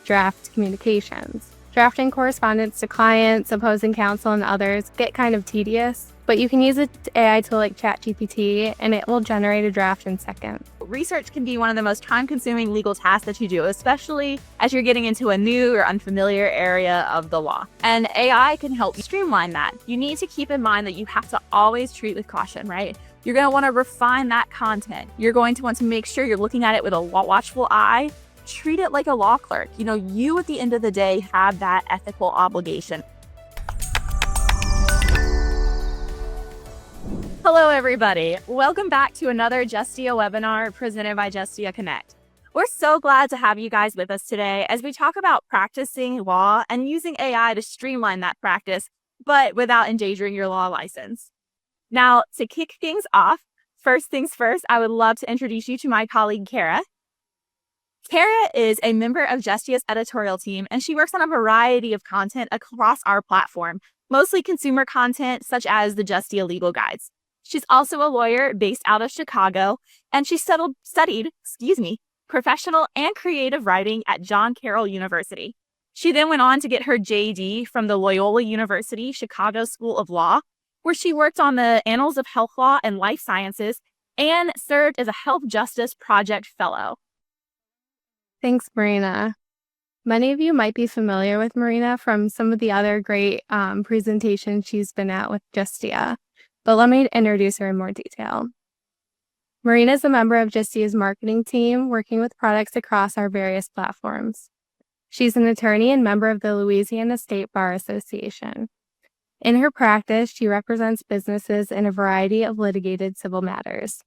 draft communications. Drafting correspondence to clients, opposing counsel, and others get kind of tedious, but you can use an AI tool like ChatGPT, and it will generate a draft in seconds. Research can be one of the most time-consuming legal tasks that you do, especially as you're getting into a new or unfamiliar area of the law. And AI can help you streamline that. You need to keep in mind that you have to always treat with caution, right? You're going to want to refine that content. You're going to want to make sure you're looking at it with a watchful eye. Treat it like a law clerk. You at the end of the day have that ethical obligation. Hello, everybody. Welcome back to another Justia webinar presented by Justia Connect. We're so glad to have you guys with us today as we talk about practicing law and using AI to streamline that practice, but without endangering your law license. Now, to kick things off, first things first, I would love to introduce you to my colleague, Kara. Kara is a member of Justia's editorial team, and she works on a variety of content across our platform, mostly consumer content such as the Justia legal guides. She's also a lawyer based out of Chicago, and she studied professional and creative writing at John Carroll University. She then went on to get her JD from the Loyola University Chicago School of Law, where she worked on the Annals of Health Law and Life Sciences and served as a Health Justice Project Fellow. Thanks, Marina. Many of you might be familiar with Marina from some of the other great presentations she's been at with Justia, but let me introduce her in more detail. Marina is a member of Justia's marketing team, working with products across our various platforms. She's an attorney and member of the Louisiana State Bar Association. In her practice, she represents businesses in a variety of litigated civil matters.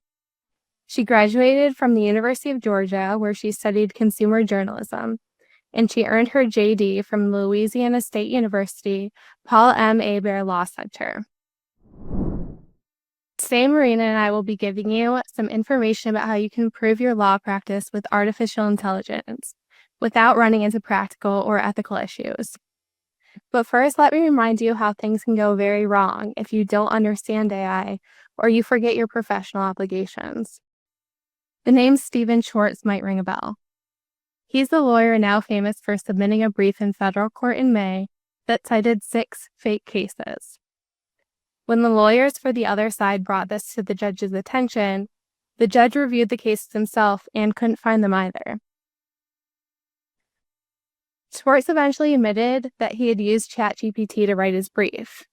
She graduated from the University of Georgia, where she studied consumer journalism, and she earned her JD from Louisiana State University Paul M. Hebert Law Center. Today, Marina and I will be giving you some information about how you can improve your law practice with artificial intelligence without running into practical or ethical issues. But first, let me remind you how things can go very wrong if you don't understand AI or you forget your professional obligations. The name Stephen Schwartz might ring a bell. He's the lawyer now famous for submitting a brief in federal court in May that cited 6 fake cases. When the lawyers for the other side brought this to the judge's attention, the judge reviewed the cases himself and couldn't find them either. Schwartz eventually admitted that he had used ChatGPT to write his brief.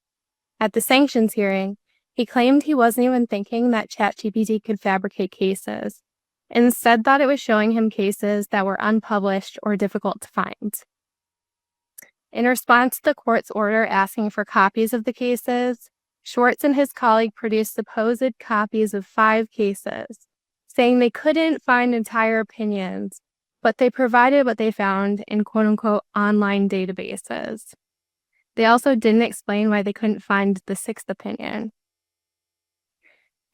At the sanctions hearing, he claimed he wasn't even thinking that ChatGPT could fabricate cases, and instead thought it was showing him cases that were unpublished or difficult to find. In response to the court's order asking for copies of the cases, Schwartz and his colleague produced supposed copies of 5 cases, saying they couldn't find entire opinions, but they provided what they found in quote-unquote online databases. They also didn't explain why they couldn't find the 6th opinion.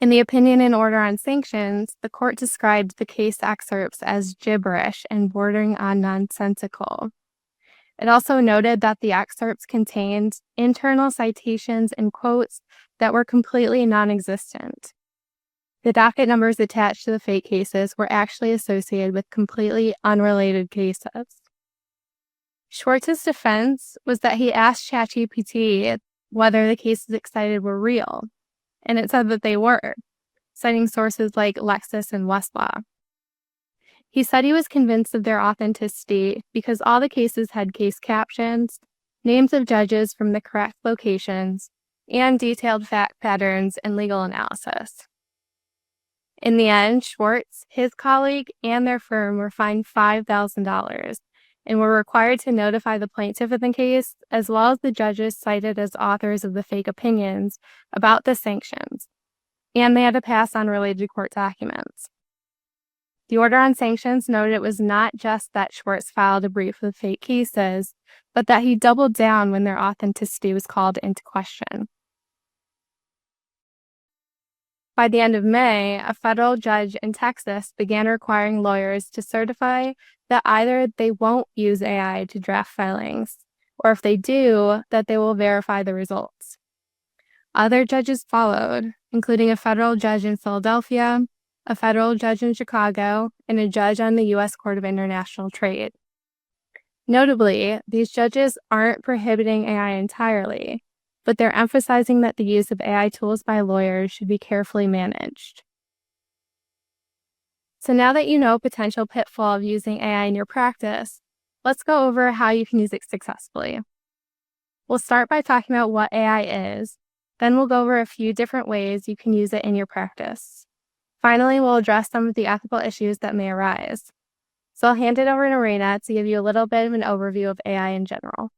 In the opinion and order on sanctions, the court described the case excerpts as gibberish and bordering on nonsensical. It also noted that the excerpts contained internal citations and quotes that were completely non-existent. The docket numbers attached to the fake cases were actually associated with completely unrelated cases. Schwartz's defense was that he asked ChatGPT whether the cases it cited were real, and it said that they were, citing sources like Lexis and Westlaw. He said he was convinced of their authenticity because all the cases had case captions, names of judges from the correct locations, and detailed fact patterns and legal analysis. In the end, Schwartz, his colleague, and their firm were fined $5,000 and were required to notify the plaintiff in the case, as well as the judges cited as authors of the fake opinions about the sanctions, and they had to pass on related court documents. The order on sanctions noted it was not just that Schwartz filed a brief with fake cases, but that he doubled down when their authenticity was called into question. By the end of May, a federal judge in Texas began requiring lawyers to certify that either they won't use AI to draft filings, or if they do, that they will verify the results. Other judges followed, including a federal judge in Philadelphia, a federal judge in Chicago, and a judge on the U.S. Court of International Trade. Notably, these judges aren't prohibiting AI entirely, but they're emphasizing that the use of AI tools by lawyers should be carefully managed. So now that you know potential pitfall of using AI in your practice, let's go over how you can use it successfully. We'll start by talking about what AI is, then we'll go over a few different ways you can use it in your practice. Finally, we'll address some of the ethical issues that may arise. So I'll hand it over to Raina to give you a little bit of an overview of AI in general.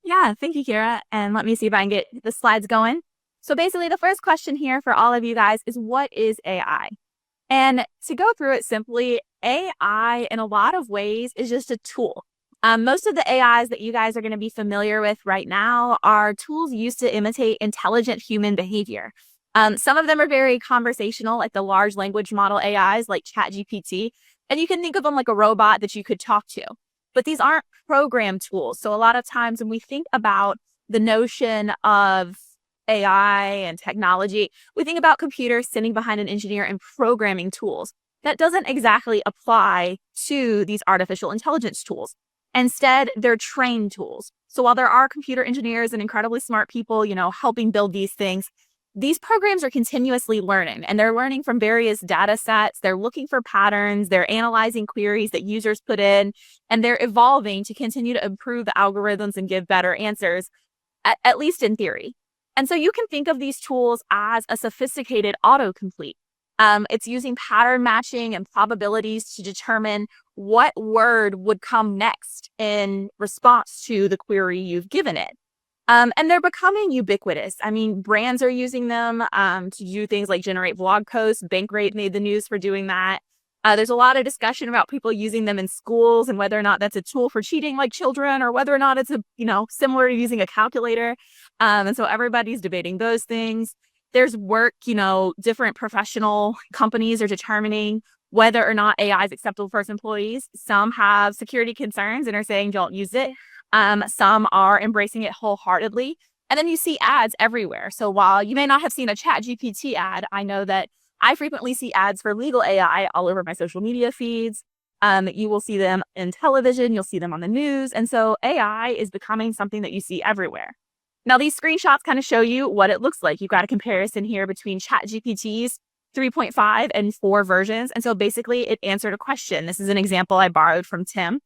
Yeah, thank you, Kira. And let me see if I can get the slides going. So basically, the first question here for all of you guys is, what is AI? And to go through it simply, AI in a lot of ways is just a tool. Most of the AIs that you guys are going to be familiar with right now are tools used to imitate intelligent human behavior. Some of them are very conversational, like the large language model AIs like ChatGPT, and you can think of them like a robot that you could talk to. But these aren't program tools. So a lot of times when we think about the notion of AI and technology, we think about computers sitting behind an engineer and programming tools. That doesn't exactly apply to these artificial intelligence tools. Instead, they're trained tools. So while there are computer engineers and incredibly smart people, helping build these things, these programs are continuously learning, and they're learning from various data sets. They're looking for patterns. They're analyzing queries that users put in, and they're evolving to continue to improve the algorithms and give better answers, at least in theory. And so you can think of these tools as a sophisticated autocomplete. It's using pattern matching and probabilities to determine what word would come next in response to the query you've given it. And they're becoming ubiquitous. I mean, brands are using them to do things like generate blog posts. Bankrate made the news for doing that. There's a lot of discussion about people using them in schools and whether or not that's a tool for cheating like children, or whether or not it's similar to using a calculator. And so everybody's debating those things. There's work, different professional companies are determining whether or not AI is acceptable for its employees. Some have security concerns and are saying don't use it. Some are embracing it wholeheartedly. And then you see ads everywhere. So while you may not have seen a ChatGPT ad, I know that I frequently see ads for legal AI all over my social media feeds. You will see them in television, you'll see them on the news. And so AI is becoming something that you see everywhere. Now, these screenshots kind of show you what it looks like. You've got a comparison here between ChatGPT's 3.5 and 4 versions. And so basically it answered a question. This is an example I borrowed from Tim.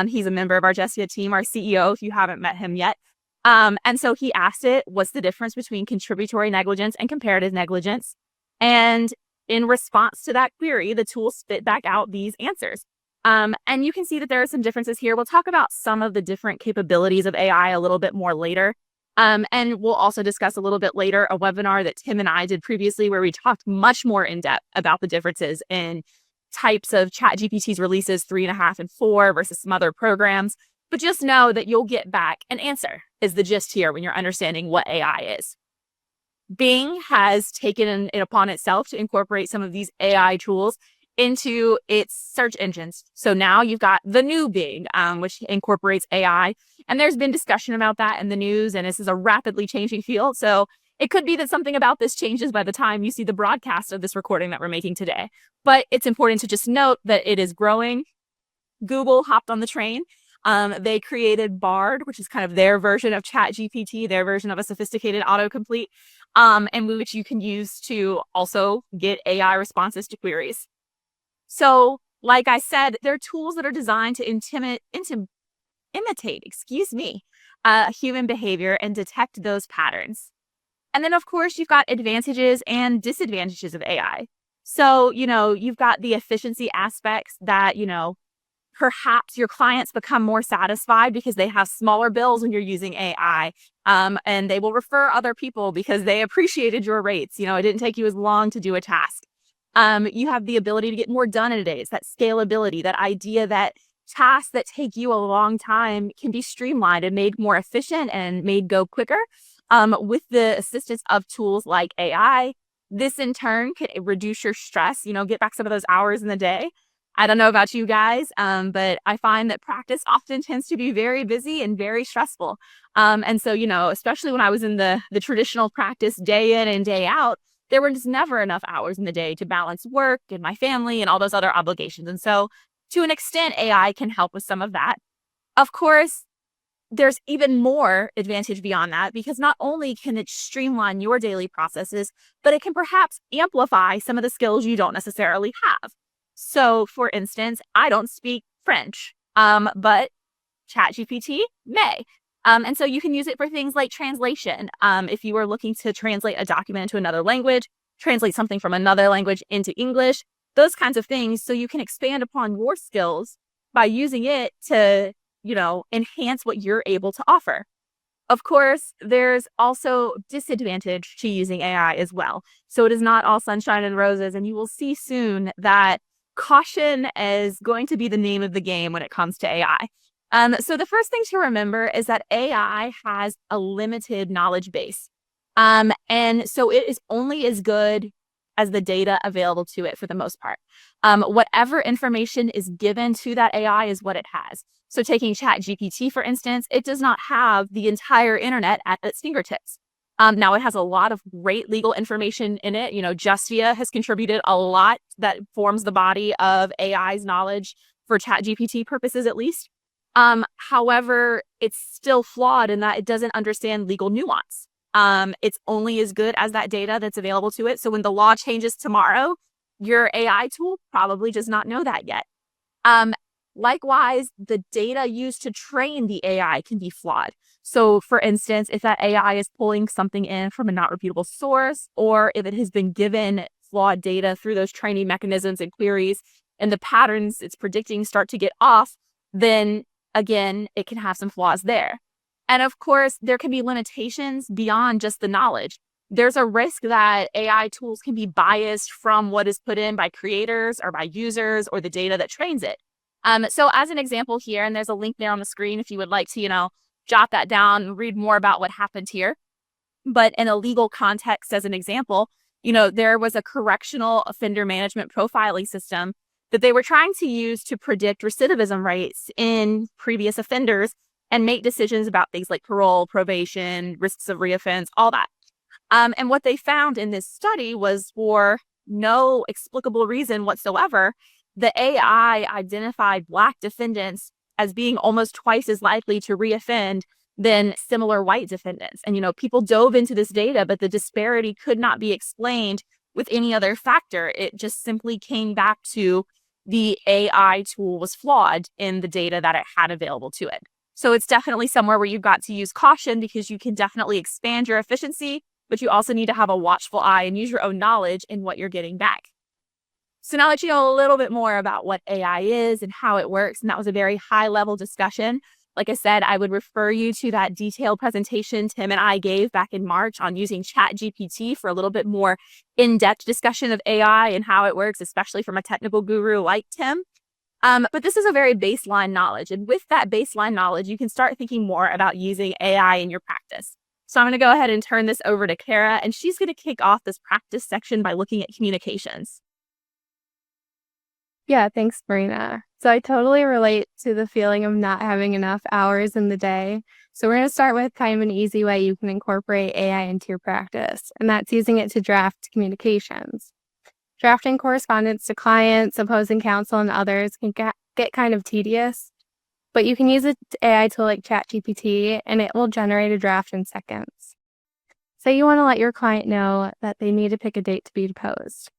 He's a member of our Justia team, our CEO, if you haven't met him yet. And so he asked it, what's the difference between contributory negligence and comparative negligence? And in response to that query, the tool spit back out these answers. And you can see that there are some differences here. We'll talk about some of the different capabilities of AI a little bit more later. And we'll also discuss a little bit later a webinar that Tim and I did previously where we talked much more in depth about the differences in types of ChatGPT's releases 3.5 and 4 versus some other programs. But just know that you'll get back an answer is the gist here when you're understanding what AI is. Bing has taken it upon itself to incorporate some of these AI tools into its search engines. So now you've got the new Bing, which incorporates AI. And there's been discussion about that in the news, and this is a rapidly changing field. So it could be that something about this changes by the time you see the broadcast of this recording that we're making today. But it's important to just note that it is growing. Google hopped on the train. They created Bard, which is kind of their version of ChatGPT, their version of a sophisticated autocomplete, and which you can use to also get AI responses to queries. So, like I said, they're tools that are designed to imitate, human behavior and detect those patterns. And then, of course, you've got advantages and disadvantages of AI. So, you've got the efficiency aspects that, perhaps your clients become more satisfied because they have smaller bills when you're using AI, and they will refer other people because they appreciated your rates. It didn't take you as long to do a task. You have the ability to get more done in a day. It's that scalability, that idea that tasks that take you a long time can be streamlined and made more efficient and made go quicker with the assistance of tools like AI. This in turn can reduce your stress, get back some of those hours in the day. I don't know about you guys, but I find that practice often tends to be very busy and very stressful. And so, especially when I was in the traditional practice day in and day out, there were just never enough hours in the day to balance work and my family and all those other obligations. And so To an extent, AI can help with some of that. Of course, there's even more advantage beyond that, because not only can it streamline your daily processes, but it can perhaps amplify some of the skills you don't necessarily have. So, for instance, I don't speak French, but ChatGPT may. And so you can use it for things like translation. If you were looking to translate a document into another language, translate something from another language into English, those kinds of things. So you can expand upon your skills by using it to, enhance what you're able to offer. Of course, there's also disadvantage to using AI as well. So it is not all sunshine and roses, and you will see soon that caution is going to be the name of the game when it comes to AI. So the first thing to remember is that AI has a limited knowledge base. And so it is only as good as the data available to it for the most part. Whatever information is given to that AI is what it has. So taking ChatGPT, for instance, it does not have the entire internet at its fingertips. Now, it has a lot of great legal information in it. Justia has contributed a lot that forms the body of AI's knowledge for ChatGPT purposes, at least. However, it's still flawed in that it doesn't understand legal nuance. It's only as good as that data that's available to it. So when the law changes tomorrow, your AI tool probably does not know that yet. Likewise, the data used to train the AI can be flawed. So for instance, if that AI is pulling something in from a not reputable source, or if it has been given flawed data through those training mechanisms and queries, and the patterns it's predicting start to get off, then again, it can have some flaws there. And of course, there can be limitations beyond just the knowledge. There's a risk that AI tools can be biased from what is put in by creators or by users or the data that trains it. So as an example here, and there's a link there on the screen if you would like to, jot that down and read more about what happened here. But in a legal context, as an example, there was a correctional offender management profiling system that they were trying to use to predict recidivism rates in previous offenders and make decisions about things like parole, probation, risks of reoffense, all that. And what they found in this study was, for no explicable reason whatsoever, the AI identified Black defendants as being almost twice as likely to reoffend than similar white defendants. And, people dove into this data, but the disparity could not be explained with any other factor. It just simply came back to the AI tool was flawed in the data that it had available to it. So it's definitely somewhere where you've got to use caution, because you can definitely expand your efficiency, but you also need to have a watchful eye and use your own knowledge in what you're getting back. So now that you know a little bit more about what AI is and how it works, and that was a very high-level discussion. Like I said, I would refer you to that detailed presentation Tim and I gave back in March on using ChatGPT for a little bit more in-depth discussion of AI and how it works, especially from a technical guru like Tim. But this is a very baseline knowledge. And with that baseline knowledge, you can start thinking more about using AI in your practice. So I'm going to go ahead and turn this over to Kara, and she's going to kick off this practice section by looking at communications. Yeah, thanks, Marina. So I totally relate to the feeling of not having enough hours in the day. So we're going to start with kind of an easy way you can incorporate AI into your practice, and that's using it to draft communications. Drafting correspondence to clients, opposing counsel, and others can get kind of tedious, but you can use an AI tool like ChatGPT, and it will generate a draft in seconds. Say you want to let your client know that they need to pick a date to be deposed.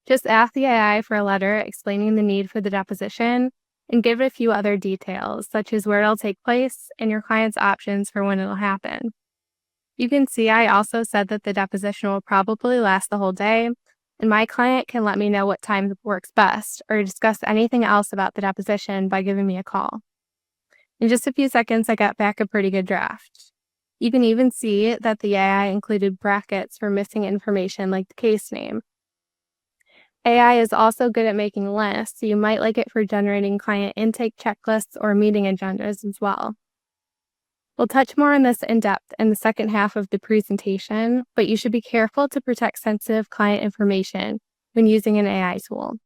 Just ask the AI for a letter explaining the need for the deposition and give it a few other details, such as where it'll take place and your client's options for when it'll happen. You can see I also said that the deposition will probably last the whole day, and my client can let me know what time works best or discuss anything else about the deposition by giving me a call. In just a few seconds, I got back a pretty good draft. You can even see that the AI included brackets for missing information like the case name. AI is also good at making lists, so you might like it for generating client intake checklists or meeting agendas as well. We'll touch more on this in depth in the second half of the presentation, but you should be careful to protect sensitive client information when using an AI tool.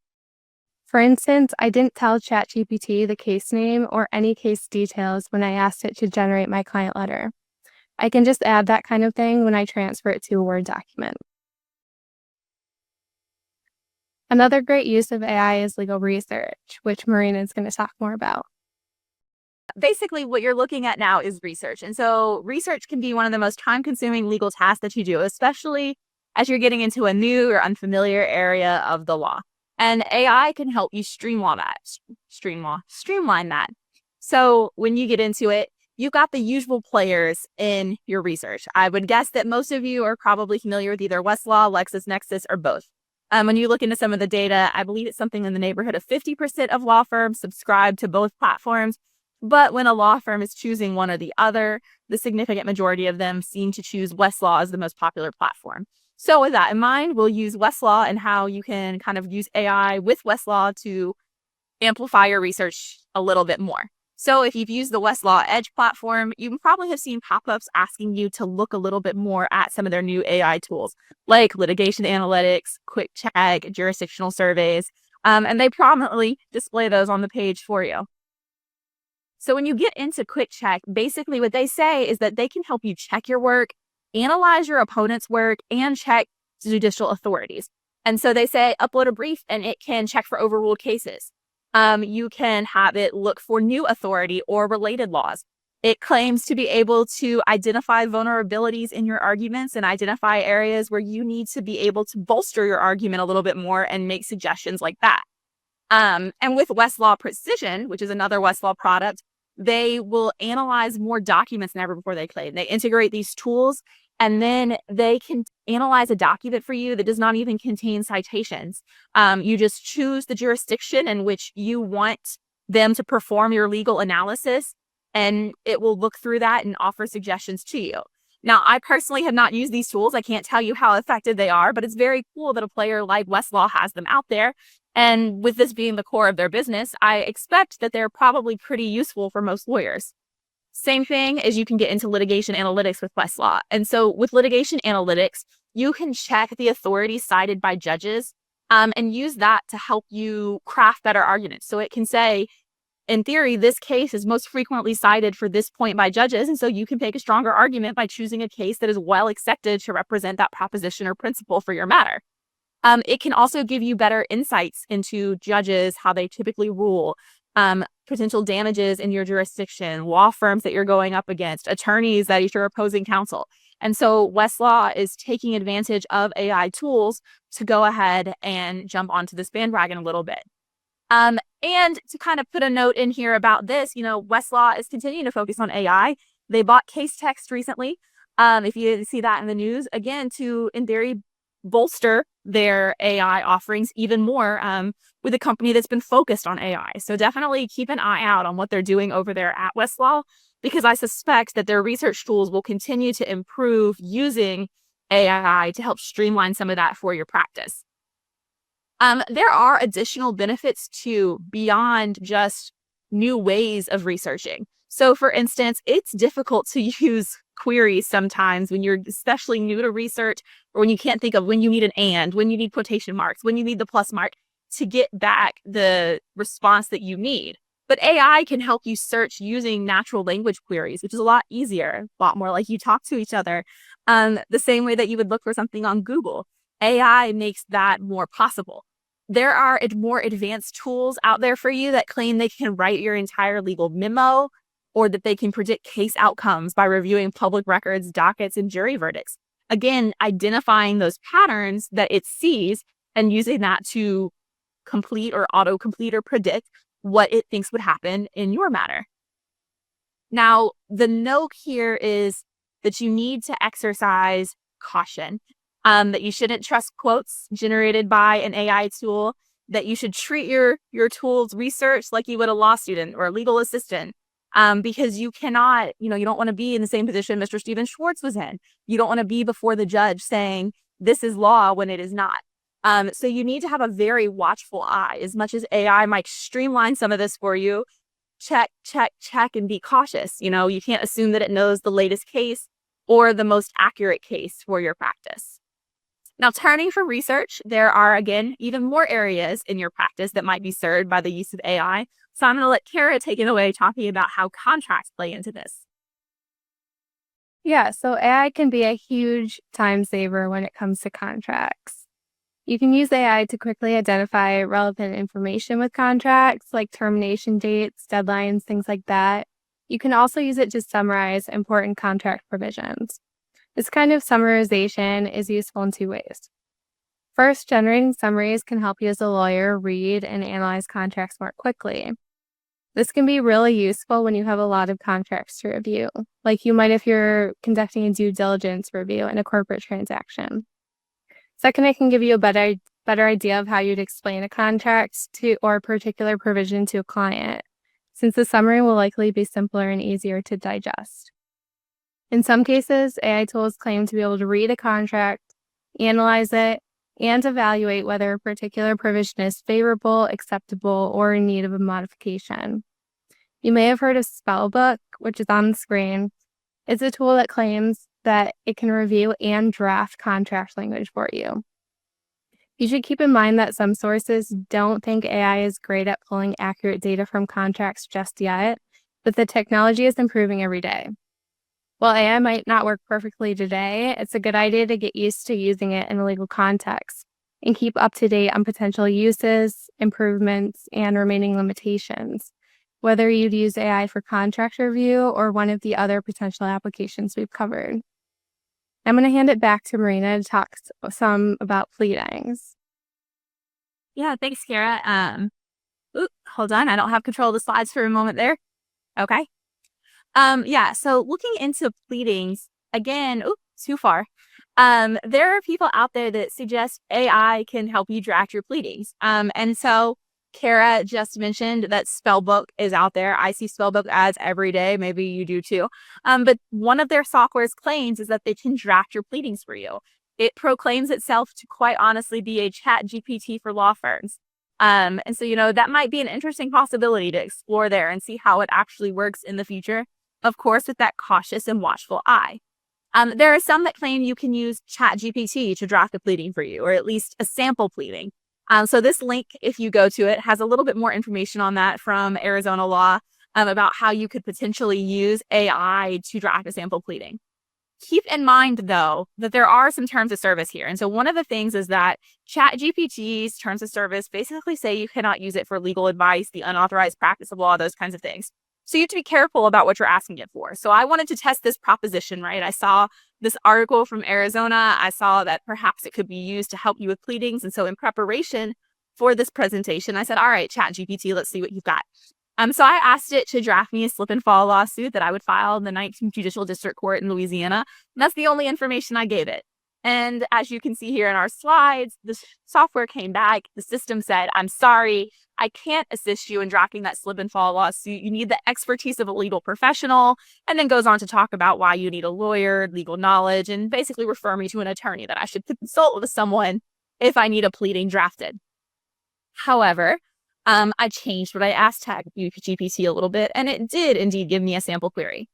For instance, I didn't tell ChatGPT the case name or any case details when I asked it to generate my client letter. I can just add that kind of thing when I transfer it to a Word document. Another great use of AI is legal research, which Marina is going to talk more about. Basically, what you're looking at now is research. And so research can be one of the most time-consuming legal tasks that you do, especially as you're getting into a new or unfamiliar area of the law. And AI can help you streamline that. So when you get into it, you've got the usual players in your research. I would guess that most of you are probably familiar with either Westlaw, LexisNexis, or both. When you look into some of the data, I believe it's something in the neighborhood of 50% of law firms subscribe to both platforms. But when a law firm is choosing one or the other, the significant majority of them seem to choose Westlaw as the most popular platform. So with that in mind, we'll use Westlaw and how you can kind of use AI with Westlaw to amplify your research a little bit more. So if you've used the Westlaw Edge platform, you probably have seen pop-ups asking you to look a little bit more at some of their new AI tools, like litigation analytics, quick check, jurisdictional surveys, and they prominently display those on the page for you. So when you get into Quick Check, basically what they say is that they can help you check your work, analyze your opponent's work, and check judicial authorities. And so they say upload a brief and it can check for overruled cases. You can have it look for new authority or related laws. It claims to be able to identify vulnerabilities in your arguments and identify areas where you need to be able to bolster your argument a little bit more and make suggestions like that. And with Westlaw Precision, which is another Westlaw product, they will analyze more documents than ever before they claim. They integrate these tools, and then they can analyze a document for you that does not even contain citations. You just choose the jurisdiction in which you want them to perform your legal analysis, and it will look through that and offer suggestions to you. Now, I personally have not used these tools. I can't tell you how effective they are, but it's very cool that a player like Westlaw has them out there. And with this being the core of their business, I expect that they're probably pretty useful for most lawyers. Same thing as you can get into litigation analytics with Westlaw. And so with litigation analytics, you can check the authority cited by judges and use that to help you craft better arguments. So it can say, in theory, this case is most frequently cited for this point by judges. And so you can make a stronger argument by choosing a case that is well accepted to represent that proposition or principle for your matter. It can also give you better insights into judges, how they typically rule, potential damages in your jurisdiction, law firms that you're going up against, attorneys that you're opposing counsel. And so Westlaw is taking advantage of AI tools to go ahead and jump onto this bandwagon a little bit. And to kind of put a note in here about this, Westlaw is continuing to focus on AI. They bought Case Text recently. If you see that in the news, again, to, in theory, bolster their AI offerings even more with a company that's been focused on AI. So definitely keep an eye out on what they're doing over there at Westlaw, because I suspect that their research tools will continue to improve using AI to help streamline some of that for your practice. There are additional benefits too beyond just new ways of researching. So for instance, it's difficult to use queries sometimes when you're especially new to research, or when you can't think of when you need an and, when you need quotation marks, when you need the plus mark to get back the response that you need. But AI can help you search using natural language queries, which is a lot easier, a lot more like you talk to each other, the same way that you would look for something on Google. AI makes that more possible. There are more advanced tools out there for you that claim they can write your entire legal memo, or that they can predict case outcomes by reviewing public records, dockets, and jury verdicts. Again, identifying those patterns that it sees and using that to complete or autocomplete or predict what it thinks would happen in your matter. Now, the note here is that you need to exercise caution, that you shouldn't trust quotes generated by an AI tool, that you should treat your tool's research like you would a law student or a legal assistant. Because you cannot, you don't want to be in the same position Mr. Steven Schwartz was in. You don't want to be before the judge saying this is law when it is not. So you need to have a very watchful eye. As much as AI might streamline some of this for you, check, and be cautious. You can't assume that it knows the latest case or the most accurate case for your practice. Now, turning from research, there are, again, even more areas in your practice that might be served by the use of AI. So I'm going to let Kara take it away talking about how contracts play into this. Yeah, so AI can be a huge time saver when it comes to contracts. You can use AI to quickly identify relevant information with contracts, like termination dates, deadlines, things like that. You can also use it to summarize important contract provisions. This kind of summarization is useful in two ways. First, generating summaries can help you as a lawyer read and analyze contracts more quickly. This can be really useful when you have a lot of contracts to review, like you might if you're conducting a due diligence review in a corporate transaction. Second, it can give you a better idea of how you'd explain a contract or a particular provision to a client, since the summary will likely be simpler and easier to digest. In some cases, AI tools claim to be able to read a contract, analyze it, and evaluate whether a particular provision is favorable, acceptable, or in need of a modification. You may have heard of Spellbook, which is on the screen. It's a tool that claims that it can review and draft contract language for you. You should keep in mind that some sources don't think AI is great at pulling accurate data from contracts just yet, but the technology is improving every day. While AI might not work perfectly today, it's a good idea to get used to using it in a legal context and keep up to date on potential uses, improvements, and remaining limitations, whether you'd use AI for contract review or one of the other potential applications we've covered. I'm going to hand it back to Marina to talk some about pleadings. Yeah, thanks, Kara. Hold on. I don't have control of the slides for a moment there. Okay. Yeah, so looking into pleadings, again, too far. There are people out there that suggest AI can help you draft your pleadings. And so Kara just mentioned that Spellbook is out there. I see Spellbook ads every day. Maybe you do too. But one of their software's claims is that they can draft your pleadings for you. It proclaims itself to quite honestly be a ChatGPT for law firms. And so, that might be an interesting possibility to explore there and see how it actually works in the future. Of course, with that cautious and watchful eye. There are some that claim you can use ChatGPT to draft a pleading for you, or at least a sample pleading. So this link, if you go to it, has a little bit more information on that from Arizona law about how you could potentially use AI to draft a sample pleading. Keep in mind, though, that there are some terms of service here. And so one of the things is that ChatGPT's terms of service basically say you cannot use it for legal advice, the unauthorized practice of law, those kinds of things. So you have to be careful about what you're asking it for. So I wanted to test this proposition, right? I saw this article from Arizona. I saw that perhaps it could be used to help you with pleadings. And so in preparation for this presentation, I said, all right, ChatGPT, let's see what you've got. So I asked it to draft me a slip and fall lawsuit that I would file in the 19th Judicial District Court in Louisiana. And that's the only information I gave it. And as you can see here in our slides, the software came back. The system said, I'm sorry, I can't assist you in drafting that slip and fall lawsuit. You need the expertise of a legal professional, and then goes on to talk about why you need a lawyer, legal knowledge, and basically refer me to an attorney that I should consult with someone if I need a pleading drafted. However, I changed what I asked ChatGPT a little bit, and it did indeed give me a sample query.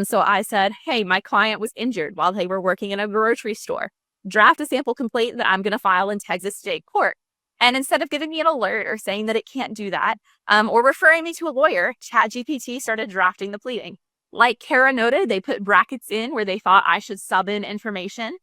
So I said, hey, my client was injured while they were working in a grocery store. Draft a sample complaint that I'm going to file in Texas State Court. And instead of giving me an alert or saying that it can't do that, or referring me to a lawyer, ChatGPT started drafting the pleading. Like Kara noted, they put brackets in where they thought I should sub in information.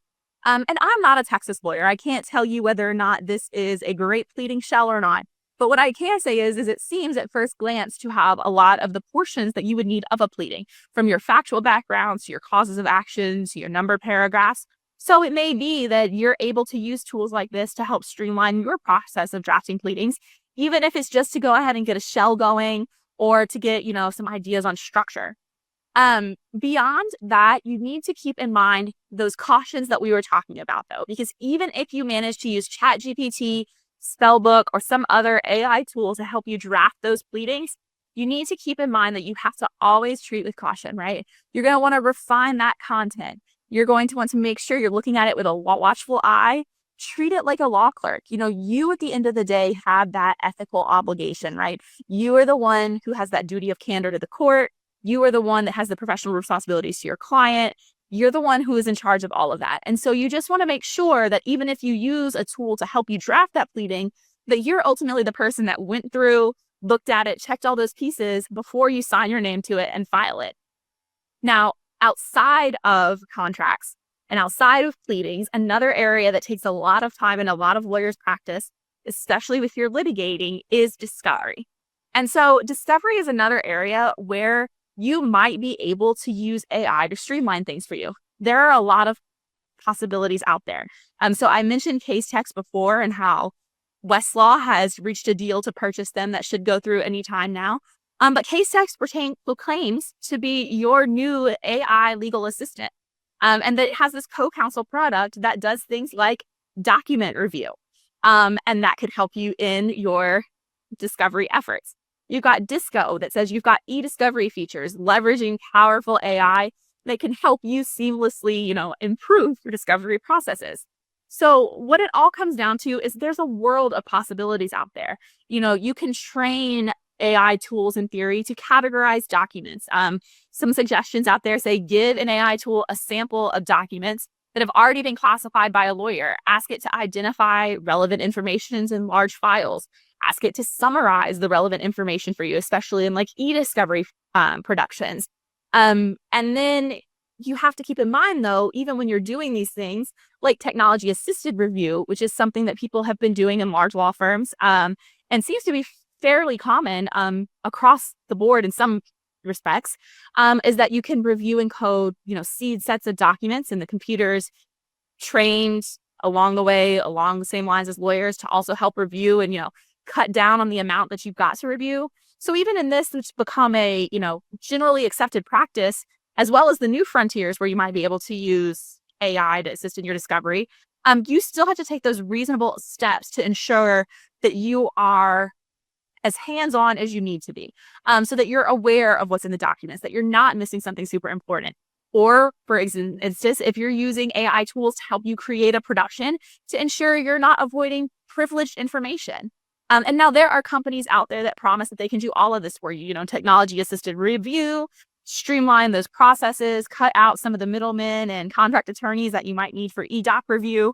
And I'm not a Texas lawyer. I can't tell you whether or not this is a great pleading shell or not. But what I can say is it seems at first glance to have a lot of the portions that you would need of a pleading, from your factual backgrounds to your causes of action to your numbered paragraphs. So it may be that you're able to use tools like this to help streamline your process of drafting pleadings, even if it's just to go ahead and get a shell going or to get, some ideas on structure. Beyond that, you need to keep in mind those cautions that we were talking about, though, because even if you manage to use ChatGPT, Spellbook, or some other AI tool to help you draft those pleadings, you need to keep in mind that you have to always treat with caution, right? You're going to want to refine that content. You're going to want to make sure you're looking at it with a watchful eye. Treat it like a law clerk. You at the end of the day have that ethical obligation, right? You are the one who has that duty of candor to the court. You are the one that has the professional responsibilities to your client. You're the one who is in charge of all of that. And so you just want to make sure that even if you use a tool to help you draft that pleading, that you're ultimately the person that went through, looked at it, checked all those pieces before you sign your name to it and file it. Now, outside of contracts, And outside of pleadings, another area that takes a lot of time and a lot of lawyers practice, especially if you're litigating, is discovery. And so discovery is another area where you might be able to use AI to streamline things for you. There are a lot of possibilities out there. So I mentioned case text before and how Westlaw has reached a deal to purchase them that should go through any time now. But case text claims to be your new AI legal assistant. And that it has this co-counsel product that does things like document review. And that could help you in your discovery efforts. You've got Disco that says you've got e-discovery features, leveraging powerful AI that can help you seamlessly, improve your discovery processes. So what it all comes down to is there's a world of possibilities out there. You can train AI tools in theory to categorize documents. Some suggestions out there say give an AI tool a sample of documents that have already been classified by a lawyer. Ask it to identify relevant information in large files. Ask it to summarize the relevant information for you, especially in like e-discovery productions. And then you have to keep in mind, though, even when you're doing these things, like technology assisted review, which is something that people have been doing in large law firms and seems to be fairly common across the board in some respects, is that you can review and code, seed sets of documents, and the computer's trained along the same lines as lawyers to also help review and, cut down on the amount that you've got to review. So even in this, it's become a, generally accepted practice, as well as the new frontiers where you might be able to use AI to assist in your discovery. You still have to take those reasonable steps to ensure that you are as hands-on as you need to be, so that you're aware of what's in the documents, that you're not missing something super important. Or, for instance, if you're using AI tools to help you create a production, to ensure you're not avoiding privileged information. And now there are companies out there that promise that they can do all of this for you, technology-assisted review, streamline those processes, cut out some of the middlemen and contract attorneys that you might need for e-doc review.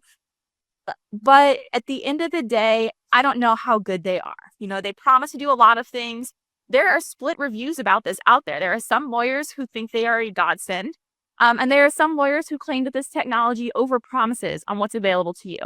But at the end of the day, I don't know how good they are. They promise to do a lot of things. There are split reviews about this out there. There are some lawyers who think they are a godsend. And there are some lawyers who claim that this technology overpromises on what's available to you.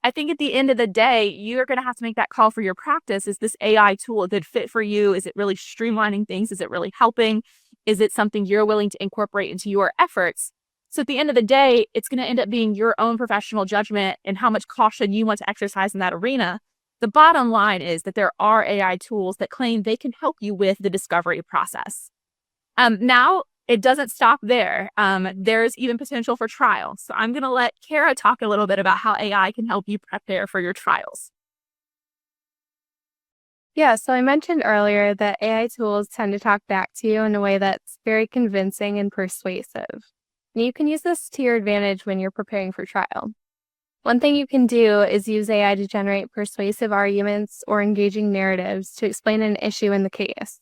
I think at the end of the day, you're going to have to make that call for your practice. Is this AI tool a good fit for you? Is it really streamlining things? Is it really helping? Is it something you're willing to incorporate into your efforts? So at the end of the day, it's going to end up being your own professional judgment and how much caution you want to exercise in that arena. The bottom line is that there are AI tools that claim they can help you with the discovery process. Now, it doesn't stop there. There's even potential for trial. So I'm going to let Kara talk a little bit about how AI can help you prepare for your trials. Yeah, so I mentioned earlier that AI tools tend to talk back to you in a way that's very convincing and persuasive. And you can use this to your advantage when you're preparing for trial. One thing you can do is use AI to generate persuasive arguments or engaging narratives to explain an issue in the case.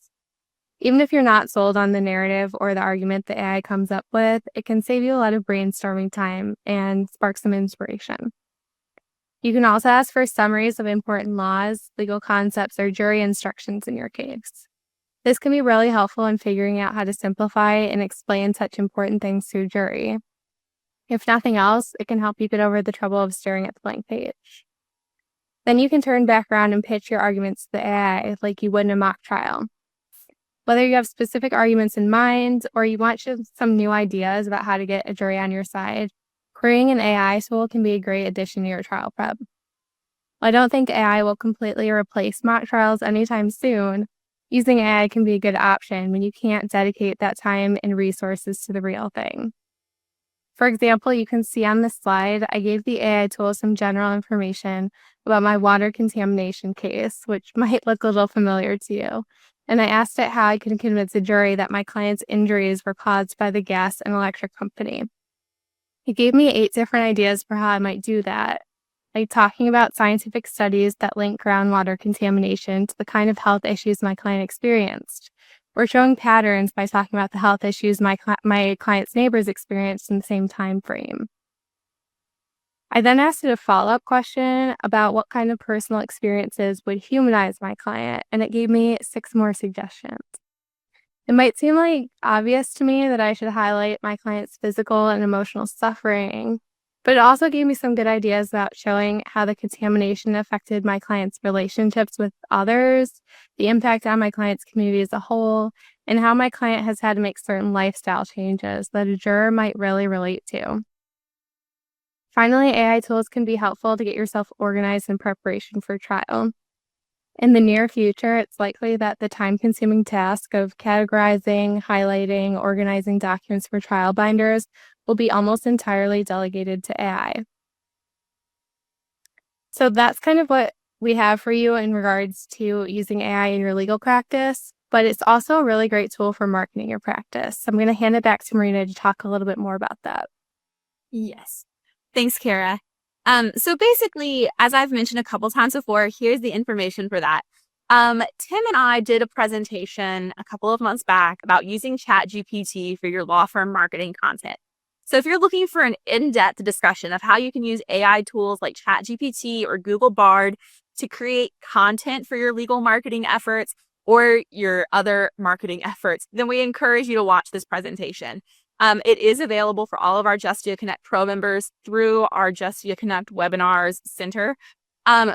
Even if you're not sold on the narrative or the argument the AI comes up with, it can save you a lot of brainstorming time and spark some inspiration. You can also ask for summaries of important laws, legal concepts, or jury instructions in your case. This can be really helpful in figuring out how to simplify and explain such important things to a jury. If nothing else, it can help you get over the trouble of staring at the blank page. Then you can turn back around and pitch your arguments to the AI like you would in a mock trial. Whether you have specific arguments in mind or you want some new ideas about how to get a jury on your side, querying an AI tool can be a great addition to your trial prep. While I don't think AI will completely replace mock trials anytime soon, using AI can be a good option when you can't dedicate that time and resources to the real thing. For example, you can see on this slide, I gave the AI tool some general information about my water contamination case, which might look a little familiar to you. And I asked it how I could convince a jury that my client's injuries were caused by the gas and electric company. It gave me 8 different ideas for how I might do that, like talking about scientific studies that link groundwater contamination to the kind of health issues my client experienced, or showing patterns by talking about the health issues my client's neighbors experienced in the same time frame. I then asked it a follow-up question about what kind of personal experiences would humanize my client, and it gave me 6 more suggestions. It might seem like obvious to me that I should highlight my client's physical and emotional suffering, but it also gave me some good ideas about showing how the contamination affected my client's relationships with others, the impact on my client's community as a whole, and how my client has had to make certain lifestyle changes that a juror might really relate to. Finally, AI tools can be helpful to get yourself organized in preparation for trial. In the near future, it's likely that the time-consuming task of categorizing, highlighting, organizing documents for trial binders will be almost entirely delegated to AI. So that's kind of what we have for you in regards to using AI in your legal practice, but it's also a really great tool for marketing your practice. I'm going to hand it back to Marina to talk a little bit more about that. Yes. Thanks, Kara. So basically, as I've mentioned a couple times before, here's the information for that. Tim and I did a presentation a couple of months back about using ChatGPT for your law firm marketing content. So if you're looking for an in-depth discussion of how you can use AI tools like ChatGPT or Google Bard to create content for your legal marketing efforts or your other marketing efforts, then we encourage you to watch this presentation. It is available for all of our Justia Connect Pro members through our Justia Connect Webinars Center.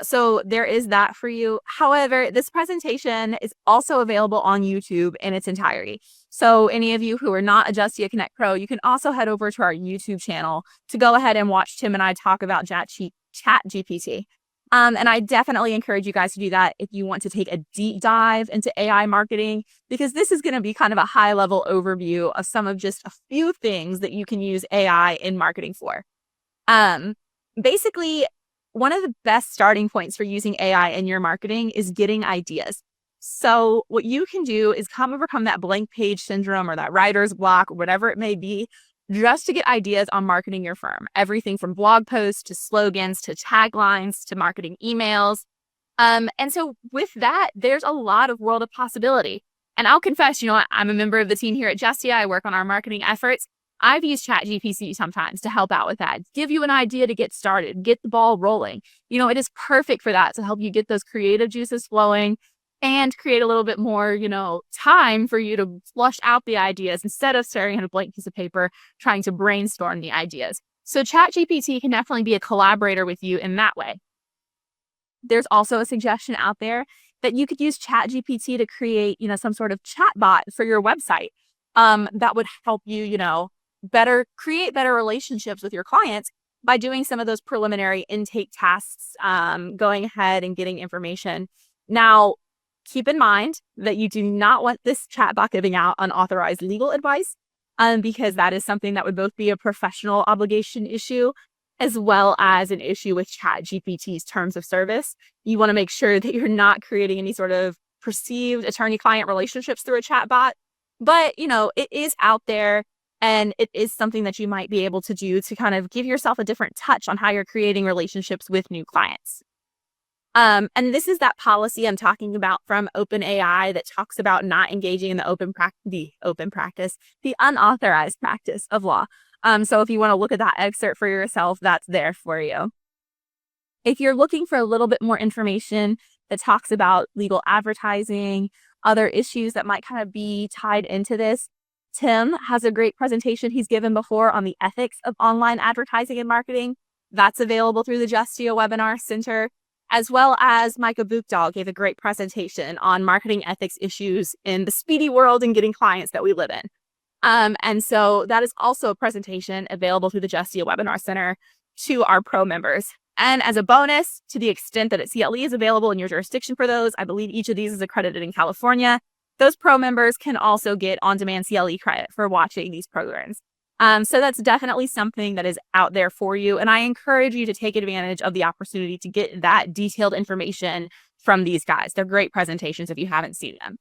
So there is that for you. However, this presentation is also available on YouTube in its entirety. So any of you who are not a Justia Connect Pro, you can also head over to our YouTube channel to go ahead and watch Tim and I talk about ChatGPT. And I definitely encourage you guys to do that if you want to take a deep dive into AI marketing, because this is going to be kind of a high level overview of some of just a few things that you can use AI in marketing for. Basically, one of the best starting points for using AI in your marketing is getting ideas. So what you can do is overcome that blank page syndrome or that writer's block or whatever it may be, just to get ideas on marketing your firm. Everything from blog posts to slogans to taglines to marketing emails. And so with that, there's a lot of world of possibility. And I'll confess, I'm a member of the team here at Justia. I work on our marketing efforts. I've used ChatGPT sometimes to help out with that, give you an idea to get started, get the ball rolling. It is perfect for that, to help you get those creative juices flowing and create a little bit more, time for you to flush out the ideas instead of staring at a blank piece of paper, trying to brainstorm the ideas. So ChatGPT can definitely be a collaborator with you in that way. There's also a suggestion out there that you could use ChatGPT to create, some sort of chatbot for your website that would help you, create better relationships with your clients by doing some of those preliminary intake tasks, going ahead and getting information. Now, keep in mind that you do not want this chatbot giving out unauthorized legal advice, because that is something that would both be a professional obligation issue as well as an issue with ChatGPT's terms of service. You want to make sure that you're not creating any sort of perceived attorney-client relationships through a chatbot. But, it is out there, and it is something that you might be able to do to kind of give yourself a different touch on how you're creating relationships with new clients. And this is that policy I'm talking about from OpenAI that talks about not engaging in the unauthorized practice of law. So if you want to look at that excerpt for yourself, that's there for you. If you're looking for a little bit more information that talks about legal advertising, other issues that might kind of be tied into this, Tim has a great presentation he's given before on the ethics of online advertising and marketing. That's available through the Justia Webinar Center, as well as Micah Buchdahl gave a great presentation on marketing ethics issues in the speedy world and getting clients that we live in. And so that is also a presentation available through the Justia Webinar Center to our pro members. And as a bonus, to the extent that CLE is available in your jurisdiction for those, I believe each of these is accredited in California, those pro members can also get on-demand CLE credit for watching these programs. So that's definitely something that is out there for you. And I encourage you to take advantage of the opportunity to get that detailed information from these guys. They're great presentations if you haven't seen them.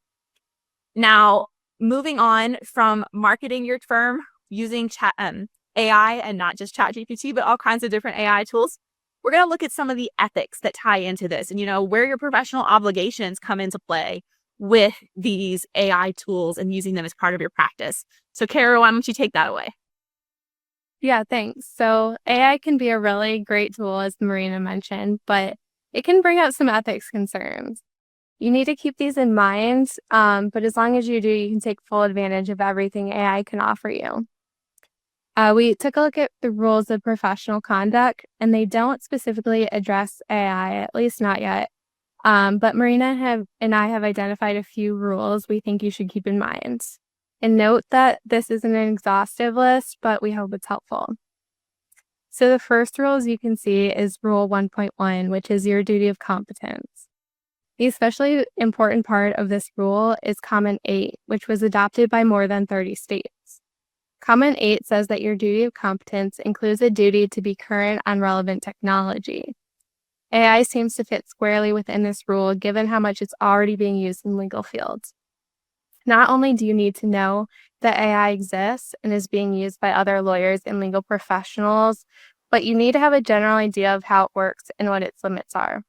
Now, moving on from marketing your firm using AI and not just ChatGPT, but all kinds of different AI tools, we're going to look at some of the ethics that tie into this and, where your professional obligations come into play with these AI tools and using them as part of your practice. So, Kara, why don't you take that away? Yeah, thanks. So AI can be a really great tool, as Marina mentioned, but it can bring up some ethics concerns. You need to keep these in mind, but as long as you do, you can take full advantage of everything AI can offer you. We took a look at the rules of professional conduct, and they don't specifically address AI, at least not yet. But Marina and I have identified a few rules we think you should keep in mind. And note that this isn't an exhaustive list, but we hope it's helpful. So the first rule, as you can see, is Rule 1.1, which is your duty of competence. The especially important part of this rule is Comment 8, which was adopted by more than 30 states. Comment 8 says that your duty of competence includes a duty to be current on relevant technology. AI seems to fit squarely within this rule, given how much it's already being used in legal fields. Not only do you need to know that AI exists and is being used by other lawyers and legal professionals, but you need to have a general idea of how it works and what its limits are.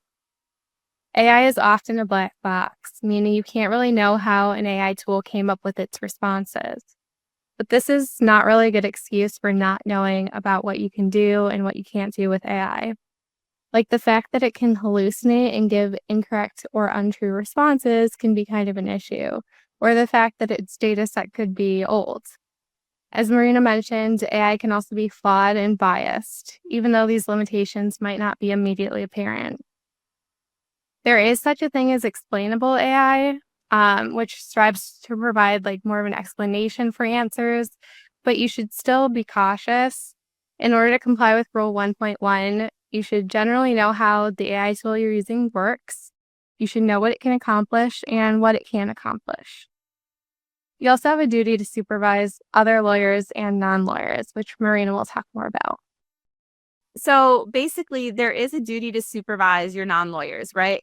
AI is often a black box, meaning you can't really know how an AI tool came up with its responses. But this is not really a good excuse for not knowing about what you can do and what you can't do with AI. Like the fact that it can hallucinate and give incorrect or untrue responses can be kind of an issue, or the fact that its data set could be old. As Marina mentioned, AI can also be flawed and biased, even though these limitations might not be immediately apparent. There is such a thing as explainable AI, which strives to provide like more of an explanation for answers, but you should still be cautious. In order to comply with Rule 1.1, you should generally know how the AI tool you're using works. You should know what it can accomplish and what it can't accomplish. You also have a duty to supervise other lawyers and non-lawyers, which Marina will talk more about. So basically, there is a duty to supervise your non-lawyers, right?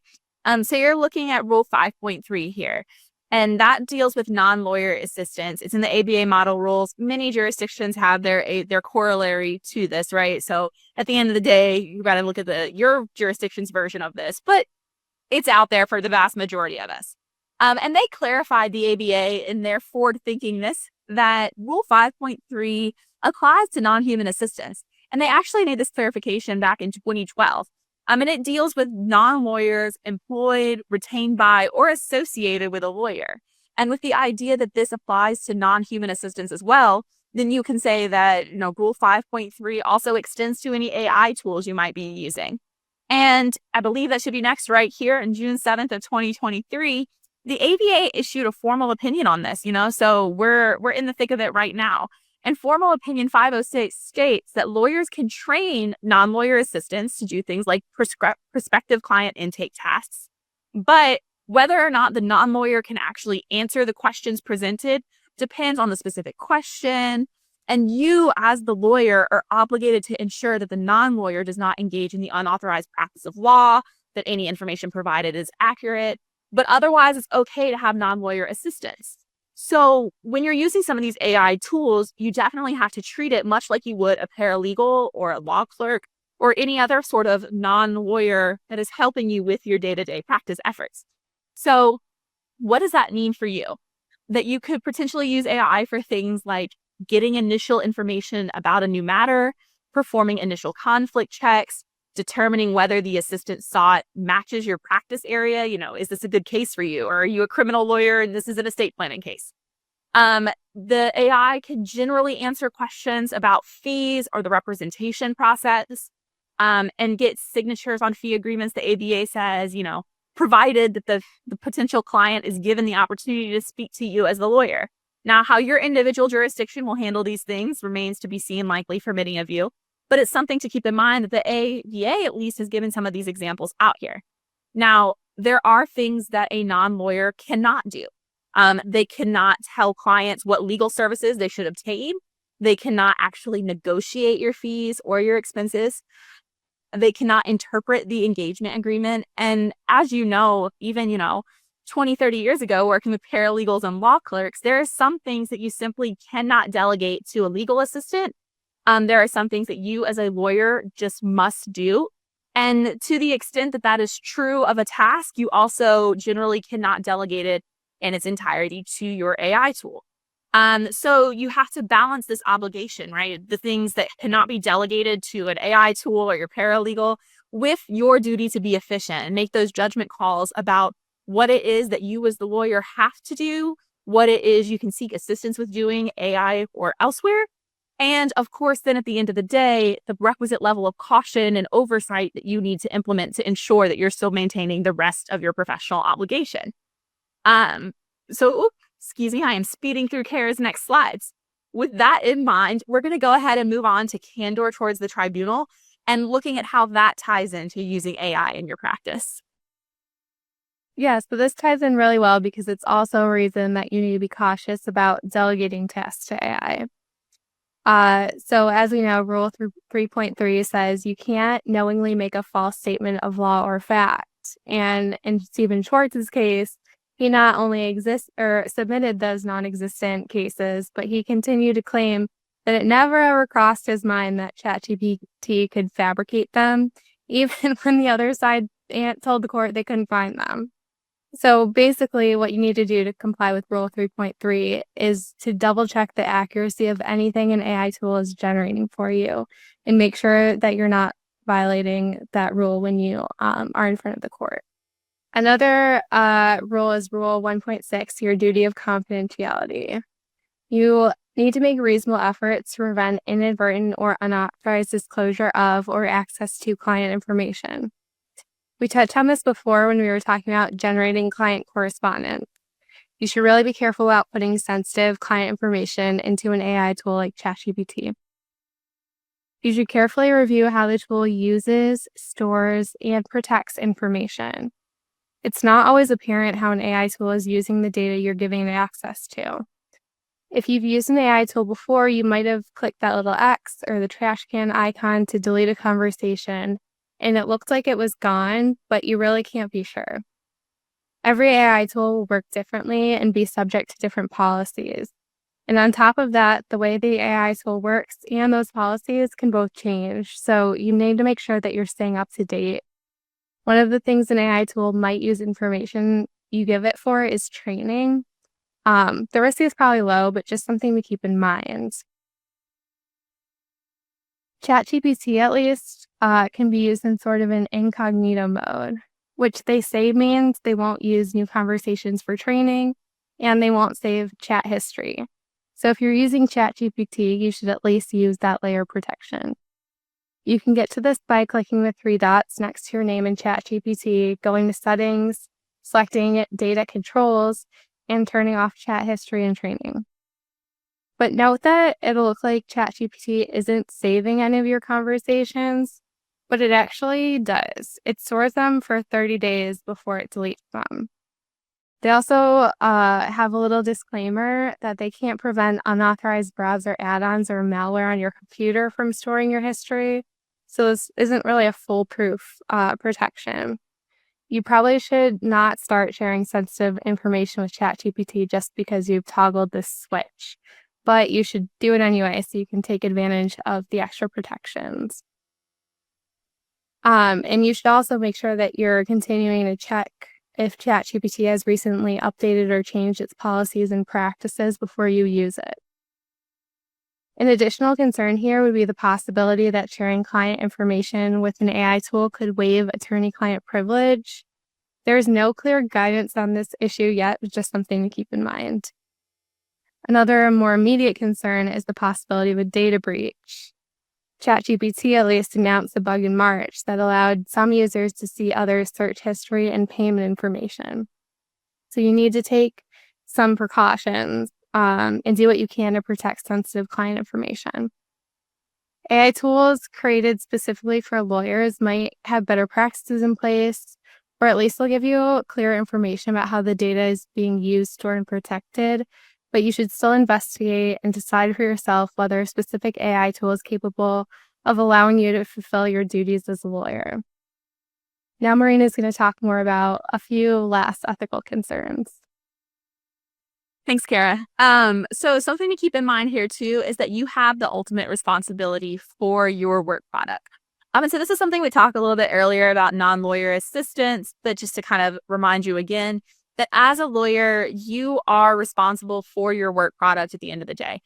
So you're looking at Rule 5.3 here, and that deals with non-lawyer assistance. It's in the ABA model rules. Many jurisdictions have their corollary to this, right? So at the end of the day, you got to look at your jurisdiction's version of this, but it's out there for the vast majority of us. And they clarified the ABA in their forward thinkingness that Rule 5.3 applies to non-human assistance. And they actually made this clarification back in 2012. And it deals with non-lawyers employed, retained by, or associated with a lawyer. And with the idea that this applies to non-human assistance as well, then you can say that, Rule 5.3 also extends to any AI tools you might be using. And I believe that should be next right here in June 7th of 2023. The ABA issued a formal opinion on this, so we're in the thick of it right now. And Formal Opinion 506 states that lawyers can train non-lawyer assistants to do things like prospective client intake tasks. But whether or not the non-lawyer can actually answer the questions presented depends on the specific question. And you, as the lawyer, are obligated to ensure that the non-lawyer does not engage in the unauthorized practice of law, that any information provided is accurate. But otherwise, it's okay to have non-lawyer assistance. So when you're using some of these AI tools, you definitely have to treat it much like you would a paralegal or a law clerk or any other sort of non-lawyer that is helping you with your day-to-day practice efforts. So what does that mean for you? That you could potentially use AI for things like getting initial information about a new matter, performing initial conflict checks, determining whether the assistant sought matches your practice area. Is this a good case for you? Or are you a criminal lawyer and this is an estate planning case? The AI can generally answer questions about fees or the representation process, and get signatures on fee agreements. The ABA says, provided that the potential client is given the opportunity to speak to you as the lawyer. Now, how your individual jurisdiction will handle these things remains to be seen, likely for many of you. But it's something to keep in mind that the ABA at least has given some of these examples out here. Now, there are things that a non-lawyer cannot do. They cannot tell clients what legal services they should obtain. They cannot actually negotiate your fees or your expenses. They cannot interpret the engagement agreement. And as you know, even, 20, 30 years ago, working with paralegals and law clerks, there are some things that you simply cannot delegate to a legal assistant. There are some things that you as a lawyer just must do. And to the extent that that is true of a task, you also generally cannot delegate it in its entirety to your AI tool. So you have to balance this obligation, right? The things that cannot be delegated to an AI tool or your paralegal with your duty to be efficient and make those judgment calls about what it is that you as the lawyer have to do, what it is you can seek assistance with doing, AI or elsewhere. And of course, then at the end of the day, the requisite level of caution and oversight that you need to implement to ensure that you're still maintaining the rest of your professional obligation. Excuse me, I am speeding through Kara's next slides. With that in mind, we're going to go ahead and move on to candor towards the tribunal and looking at how that ties into using AI in your practice. Yeah, so this ties in really well because it's also a reason that you need to be cautious about delegating tasks to AI. So as we know, Rule 3.3 says you can't knowingly make a false statement of law or fact. And in Stephen Schwartz's case, he not only submitted those non-existent cases, but he continued to claim that it never ever crossed his mind that ChatGPT could fabricate them, even when the other side told the court they couldn't find them. So basically, what you need to do to comply with Rule 3.3 is to double check the accuracy of anything an AI tool is generating for you and make sure that you're not violating that rule when you are in front of the court. Another rule is Rule 1.6, your duty of confidentiality. You need to make reasonable efforts to prevent inadvertent or unauthorized disclosure of or access to client information. We touched on this before when we were talking about generating client correspondence. You should really be careful about putting sensitive client information into an AI tool like ChatGPT. You should carefully review how the tool uses, stores, and protects information. It's not always apparent how an AI tool is using the data you're giving it access to. If you've used an AI tool before, you might have clicked that little X or the trash can icon to delete a conversation, and it looked like it was gone, but you really can't be sure. Every AI tool will work differently and be subject to different policies. And on top of that, the way the AI tool works and those policies can both change. So you need to make sure that you're staying up to date. One of the things an AI tool might use information you give it for is training. The risk is probably low, but just something to keep in mind. ChatGPT, at least, can be used in sort of an incognito mode, which they say means they won't use new conversations for training and they won't save chat history. So if you're using ChatGPT, you should at least use that layer of protection. You can get to this by clicking the 3 dots next to your name in ChatGPT, going to Settings, selecting Data Controls, and turning off chat history and training. But note that it'll look like ChatGPT isn't saving any of your conversations, but it actually does. It stores them for 30 days before it deletes them. They also have a little disclaimer that they can't prevent unauthorized browser add-ons or malware on your computer from storing your history. So this isn't really a foolproof protection. You probably should not start sharing sensitive information with ChatGPT just because you've toggled this switch, but you should do it anyway so you can take advantage of the extra protections. And you should also make sure that you're continuing to check if ChatGPT has recently updated or changed its policies and practices before you use it. An additional concern here would be the possibility that sharing client information with an AI tool could waive attorney-client privilege. There's no clear guidance on this issue yet, but just something to keep in mind. Another more immediate concern is the possibility of a data breach. ChatGPT at least announced a bug in March that allowed some users to see others' search history and payment information. So you need to take some precautions and do what you can to protect sensitive client information. AI tools created specifically for lawyers might have better practices in place, or at least they'll give you clear information about how the data is being used, stored, and protected. But you should still investigate and decide for yourself whether a specific AI tool is capable of allowing you to fulfill your duties as a lawyer. Now, Marina is going to talk more about a few last ethical concerns. Thanks, Kara. So something to keep in mind here too is that you have the ultimate responsibility for your work product. And so this is something we talked a little bit earlier about non-lawyer assistance, but just to kind of remind you again, that as a lawyer, you are responsible for your work product at the end of the day.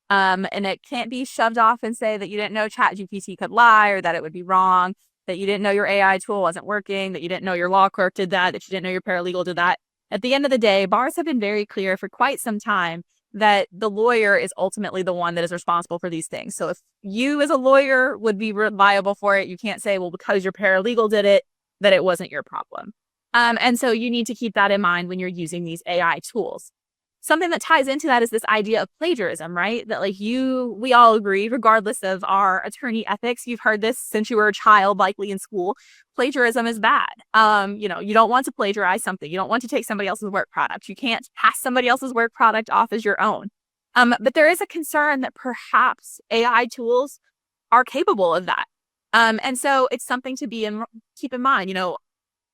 And it can't be shoved off and say that you didn't know ChatGPT could lie or that it would be wrong, that you didn't know your AI tool wasn't working, that you didn't know your law clerk did that you didn't know your paralegal did that. At the end of the day, bars have been very clear for quite some time that the lawyer is ultimately the one that is responsible for these things. So if you as a lawyer would be liable for it, you can't say, well, because your paralegal did it, that it wasn't your problem. And so you need to keep that in mind when you're using these AI tools. Something that ties into that is this idea of plagiarism, right? That we all agree, regardless of our attorney ethics, you've heard this since you were a child, likely in school, plagiarism is bad. You don't want to plagiarize something. You don't want to take somebody else's work product. You can't pass somebody else's work product off as your own. But there is a concern that perhaps AI tools are capable of that. And so it's something to keep in mind.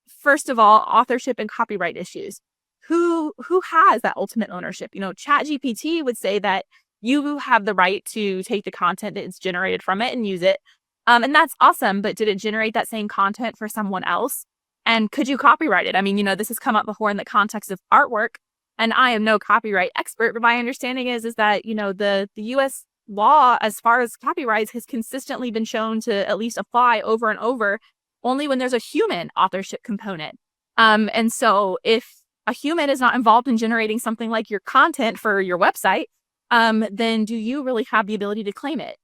First of all, authorship and copyright issues. Who has that ultimate ownership? ChatGPT would say that you have the right to take the content that's generated from it and use it. And that's awesome. But did it generate that same content for someone else? And could you copyright it? I mean, this has come up before in the context of artwork. And I am no copyright expert, but my understanding is that, the U.S. law, as far as copyrights, has consistently been shown to at least apply over and over only when there's a human authorship component. And so if a human is not involved in generating something like your content for your website, then do you really have the ability to claim it?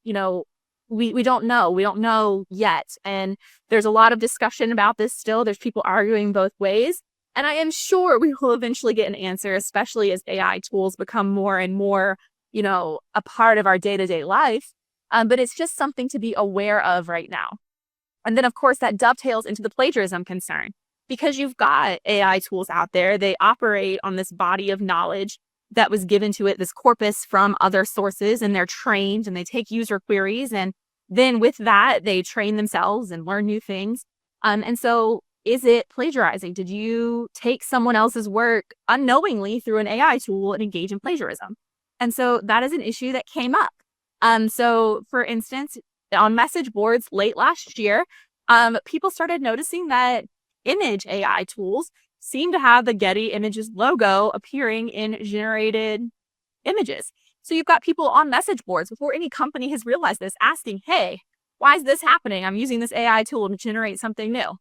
We don't know. We don't know yet. And there's a lot of discussion about this still. There's people arguing both ways. And I am sure we will eventually get an answer, especially as AI tools become more and more, a part of our day-to-day life. But it's just something to be aware of right now. And then, of course, that dovetails into the plagiarism concern. Because you've got AI tools out there, they operate on this body of knowledge that was given to it, this corpus from other sources, and they're trained and they take user queries. And then with that, they train themselves and learn new things. And so is it plagiarizing? Did you take someone else's work unknowingly through an AI tool and engage in plagiarism? And so that is an issue that came up. So for instance, on message boards late last year, people started noticing that image AI tools seem to have the Getty Images logo appearing in generated images. So you've got people on message boards before any company has realized this asking, hey, why is this happening? I'm using this AI tool to generate something new.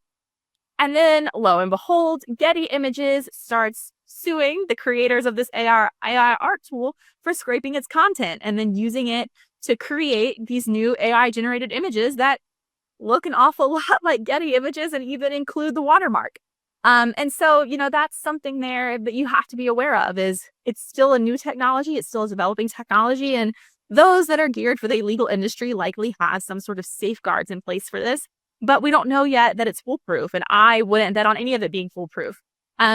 And then lo and behold, Getty Images starts suing the creators of this AI art tool for scraping its content and then using it to create these new AI generated images that look an awful lot like Getty Images and even include the watermark. And so, that's something there that you have to be aware of is it's still a new technology. It's still a developing technology. And those that are geared for the legal industry likely have some sort of safeguards in place for this. But we don't know yet that it's foolproof. And I wouldn't bet on any of it being foolproof.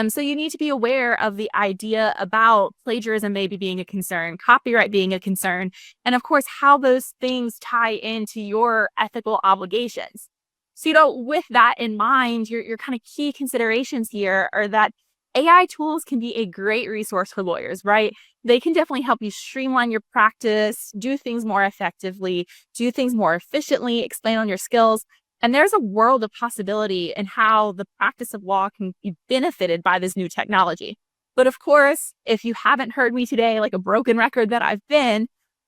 So you need to be aware of the idea about plagiarism maybe being a concern, copyright being a concern, and of course, how those things tie into your ethical obligations. So, with that in mind, your kind of key considerations here are that AI tools can be a great resource for lawyers, right? They can definitely help you streamline your practice, do things more effectively, do things more efficiently, explain on your skills. And there's a world of possibility in how the practice of law can be benefited by this new technology. But of course, if you haven't heard me today, like a broken record that I've been,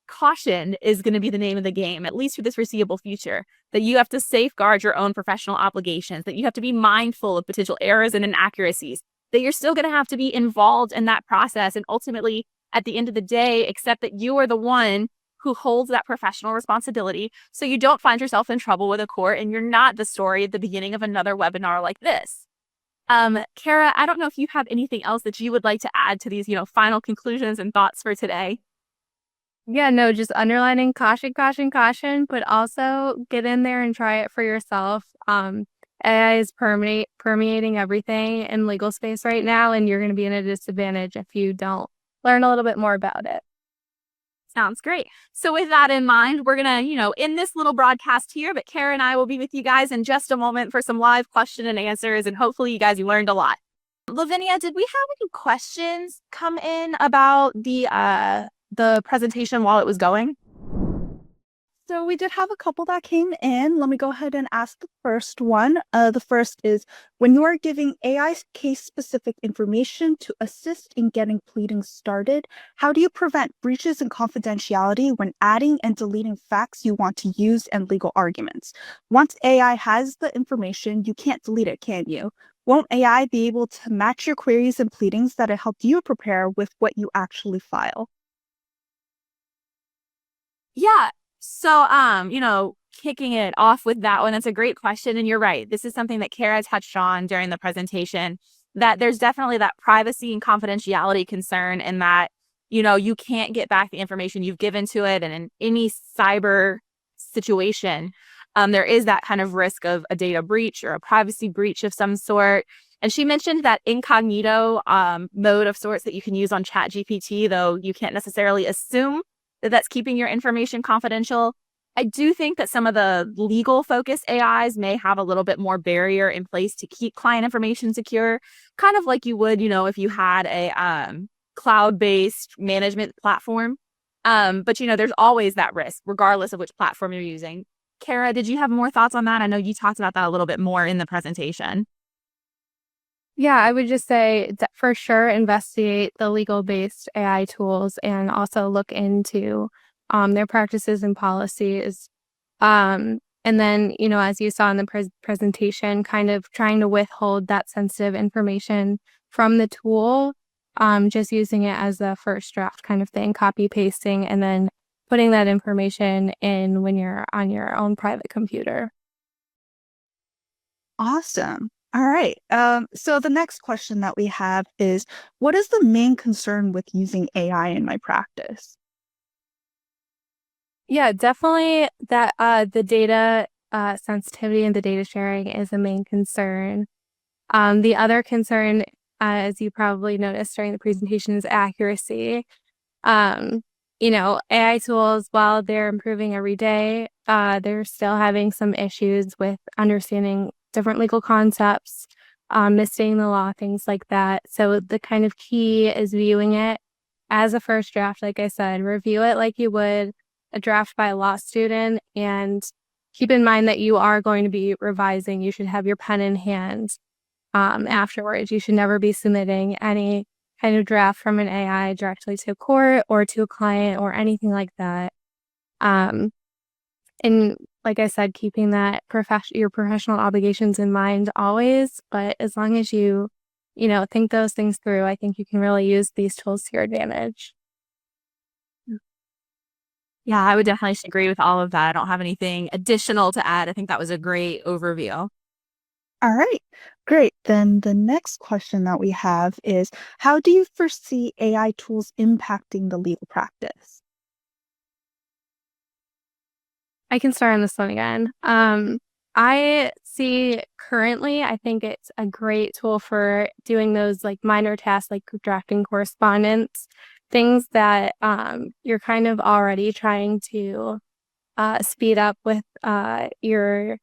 caution is going to be the name of the game, at least for this foreseeable future, that you have to safeguard your own professional obligations, that you have to be mindful of potential errors and inaccuracies, that you're still going to have to be involved in that process. And ultimately, at the end of the day, accept that you are the one who holds that professional responsibility so you don't find yourself in trouble with a court and you're not the story at the beginning of another webinar like this. Kara, I don't know if you have anything else that you would like to add to these, final conclusions and thoughts for today. Yeah, no, just underlining caution, caution, caution, but also get in there and try it for yourself. AI is permeating everything in legal space right now, and you're going to be in a disadvantage if you don't learn a little bit more about it. Sounds great. So with that in mind, we're going to, end this little broadcast here, but Kara and I will be with you guys in just a moment for some live question and answers. And hopefully you learned a lot. Lavinia, did we have any questions come in about the presentation while it was going? So we did have a couple that came in. Let me go ahead and ask the first one. The first is, when you are giving AI case-specific information to assist in getting pleadings started, how do you prevent breaches in confidentiality when adding and deleting facts you want to use and legal arguments? Once AI has the information, you can't delete it, can you? Won't AI be able to match your queries and pleadings that it helped you prepare with what you actually file? Yeah. So, kicking it off with that one, that's a great question. And you're right. This is something that Kara touched on during the presentation, that there's definitely that privacy and confidentiality concern, and that, you can't get back the information you've given to it. And in any cyber situation, there is that kind of risk of a data breach or a privacy breach of some sort. And she mentioned that incognito mode of sorts that you can use on ChatGPT, though you can't necessarily assume that's keeping your information confidential. I do think that some of the legal focused AIs may have a little bit more barrier in place to keep client information secure, kind of like you would, if you had a cloud-based management platform. But there's always that risk, regardless of which platform you're using. Kara, did you have more thoughts on that? I know you talked about that a little bit more in the presentation. Yeah, I would just say that for sure investigate the legal-based AI tools and also look into their practices and policies. And then, as you saw in the presentation, kind of trying to withhold that sensitive information from the tool, just using it as a first draft kind of thing, copy pasting, and then putting that information in when you're on your own private computer. Awesome. All right. So the next question that we have is, what is the main concern with using AI in my practice? Yeah, definitely that the data sensitivity and the data sharing is a main concern. The other concern, as you probably noticed during the presentation, is accuracy. Um, AI tools, while they're improving every day, they're still having some issues with understanding different legal concepts, misstating the law, things like that. So the kind of key is viewing it as a first draft, like I said, review it like you would a draft by a law student, and keep in mind that you are going to be revising. You should have your pen in hand afterwards. You should never be submitting any kind of draft from an AI directly to a court or to a client or anything like that. And like I said, keeping that your professional obligations in mind always. But as long as you think those things through, I think you can really use these tools to your advantage. Yeah, I would definitely agree with all of that. I don't have anything additional to add. I think that was a great overview. All right, great. Then the next question that we have is, how do you foresee AI tools impacting the legal practice? I can start on this one again. I see currently, I think it's a great tool for doing those like minor tasks like drafting correspondence, things that you're kind of already trying to speed up with your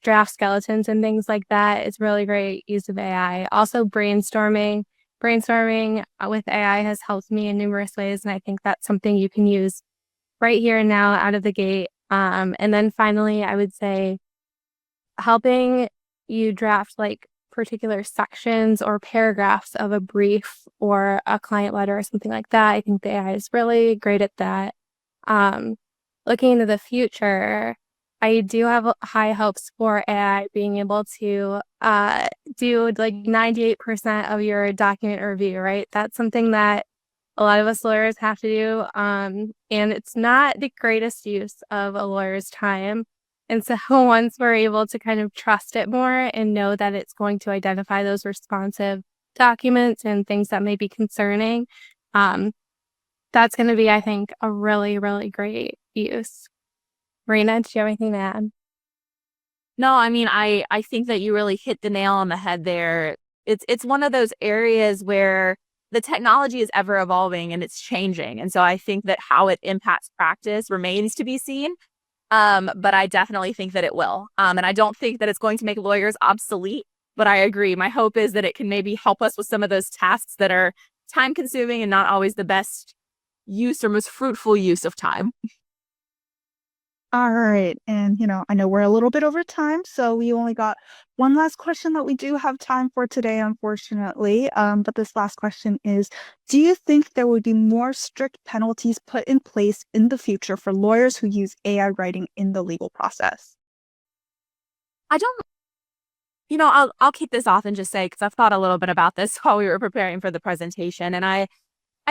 draft skeletons and things like that. It's really great use of AI. Also brainstorming with AI has helped me in numerous ways, and I think that's something you can use right here and now out of the gate. And then finally, I would say helping you draft like particular sections or paragraphs of a brief or a client letter or something like that. I think the AI is really great at that. Um, Looking into the future, I do have high hopes for AI being able to do like 98% of your document review, right? That's something that a lot of us lawyers have to do. And it's not the greatest use of a lawyer's time. And so once we're able to kind of trust it more and know that it's going to identify those responsive documents and things that may be concerning, that's going to be, I think, a really, really great use. Marina, do you have anything to add? No, I mean, I think that you really hit the nail on the head there. It's one of those areas where the technology is ever evolving and it's changing. And so I think that how it impacts practice remains to be seen. But I definitely think that it will. And I don't think that it's going to make lawyers obsolete, but I agree. My hope is that it can maybe help us with some of those tasks that are time consuming and not always the best use or most fruitful use of time. All right. And, I know we're a little bit over time, so we only got one last question that we do have time for today, unfortunately. But this last question is, do you think there would be more strict penalties put in place in the future for lawyers who use AI writing in the legal process? I don't, I'll kick this off and just say, because I've thought a little bit about this while we were preparing for the presentation, and I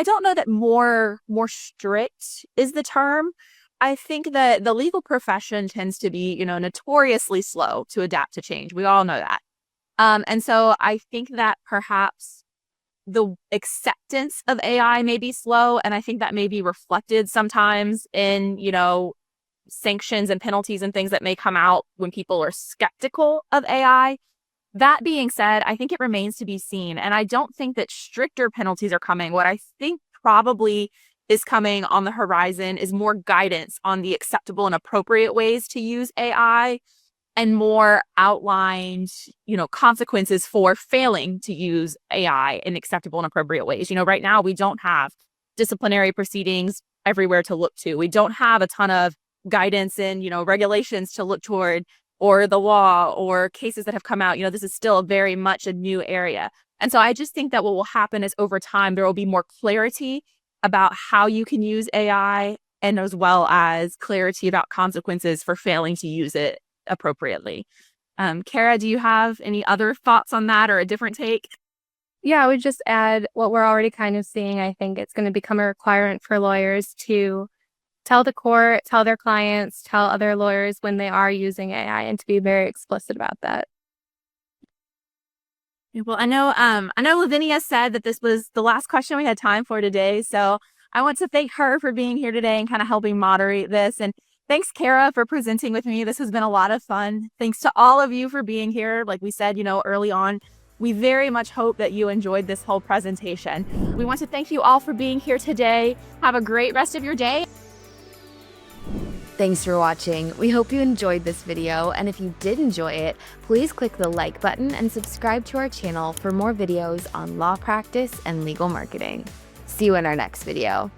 don't know that more strict is the term. I think that the legal profession tends to be, notoriously slow to adapt to change. We all know that. And so I think that perhaps the acceptance of AI may be slow. And I think that may be reflected sometimes in, sanctions and penalties and things that may come out when people are skeptical of AI. That being said, I think it remains to be seen. And I don't think that stricter penalties are coming. What I think probably is coming on the horizon is more guidance on the acceptable and appropriate ways to use AI and more outlined, consequences for failing to use AI in acceptable and appropriate ways. Right now we don't have disciplinary proceedings everywhere to look to. We don't have a ton of guidance and, regulations to look toward, or the law or cases that have come out. This is still very much a new area. And so I just think that what will happen is over time, there will be more clarity about how you can use AI, and as well as clarity about consequences for failing to use it appropriately. Kara, do you have any other thoughts on that or a different take? Yeah, I would just add what we're already kind of seeing. I think it's going to become a requirement for lawyers to tell the court, tell their clients, tell other lawyers when they are using AI, and to be very explicit about that. Well, I know Lavinia said that this was the last question we had time for today. So I want to thank her for being here today and kind of helping moderate this. And thanks, Kara, for presenting with me. This has been a lot of fun. Thanks to all of you for being here. Like we said, early on, we very much hope that you enjoyed this whole presentation. We want to thank you all for being here today. Have a great rest of your day. Thanks for watching. We hope you enjoyed this video, and if you did enjoy it, please click the like button and subscribe to our channel for more videos on law practice and legal marketing. See you in our next video.